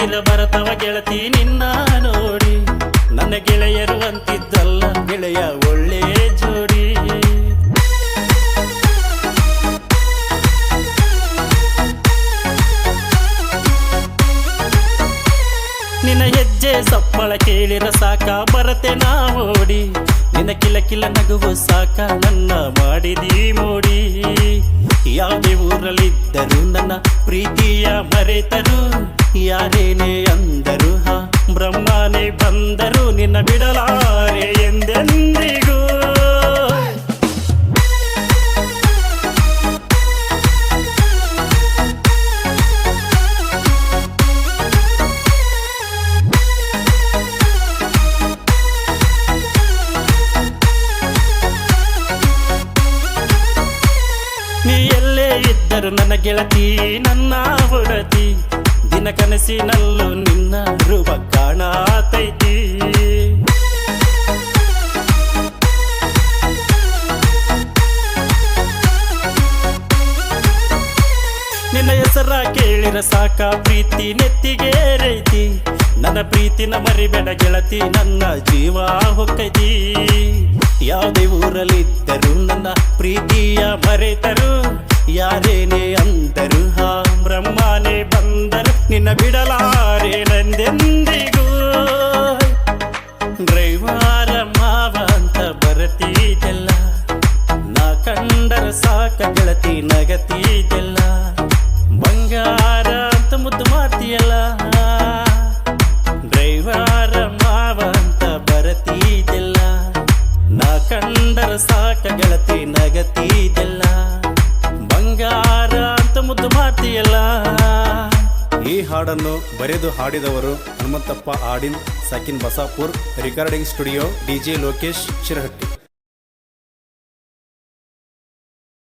ಕಣ್ಣೀರ ಬರತವ ಗೆಳತಿ ನಿನ್ನ ನೋಡಿ. ನನ್ನ ಗೆಳೆಯರು ಅಂತಿದ್ದಲ್ಲ ಗೆಳೆಯ ಒಳ್ಳೆ ಜೋಡಿ. ನಿನ್ನ ಹೆಜ್ಜೆ ಸಪ್ಪಳ ಕೇಳಿರ ಸಾಕ ಬರತೆ ನಾ ಓಡಿ. ನಿನ್ನ ಕಿಲ ಕಿಲ ನಗುವು ಸಾಕ ನನ್ನ ಮಾಡಿದಿ ಮೋಡಿ. ಯಾವುದೇ ಊರಲ್ಲಿದ್ದರು ನನ್ನ ಪ್ರೀತಿಯ ಮರೆತರು, ಯಾರೇನೇ ಅಂದರು ಬ್ರಹ್ಮನೇ ಬಂದರು, ನಿನ್ನ ಬಿಡಲಾರೆ ಎಂದೆಂದಿಗೂ. ನೀ ಎಲ್ಲೇ ಇದ್ದರು ನನ್ನ ಗೆಳತಿ ನನ್ನ ಒಡತಿ, ದಿನ ಕನಸಿನಲ್ಲೂ ನಿನ್ನ ರೂಪ ಕಾಣತೈತಿ. ನಿನ್ನ ಹೆಸರ ಕೇಳಿರ ಸಾಕ ಪ್ರೀತಿ ನೆತ್ತಿಗೇರೈತಿ. ನನ್ನ ಪ್ರೀತಿನ ಮರಿಬೇಡ ಗೆಳತಿ ನನ್ನ ಜೀವ ಹೊಕ್ಕೈತಿ. ಯಾವುದೇ ಊರಲ್ಲಿದ್ದರು ನನ್ನ ಪ್ರೀತಿಯ ಮರೆತರು, ಯಾರೇನೇ ಅಂದರು ಬ್ರಹ್ಮನೇ ಬಂದರು, ನಿನ್ನ ಬಿಡಲಾರೆ ನಂದೆಂದಿಗೂ. ಡ್ರೈವರ ಮಾವ ಅಂತ ಬರತಿದೆಲ್ಲ, ನಾ ಕಂಡರ ಸಾಕ ಗೆಳತಿ ನಗತಿದೆಲ್ಲ. ಬಂಗಾರ ಅಂತ ಮುದ್ದು ಮಾಡ್ತೀಯಲ್ಲ, ಡ್ರೈವರ ಮಾವ ಅಂತ ಬರತಿದೆಲ್ಲ, ನಾ ಕಂಡರ ಸಾಕ ಗೆಳತಿ ನಗತಿದೆಲ್ಲ. ಬಂಗಾರ ಅಂತ ಮುದ್ದು ಮಾಡ್ತೀಯಲ್ಲ. ಈ ಹಾಡನ್ನು ಬರೆದು ಹಾಡಿದವರು ಹನುಮಂತಪ್ಪ ಆಡಿನ್, ಸಾಕಿನ್ Basapur, recording studio DJ Lokesh Shirahatti.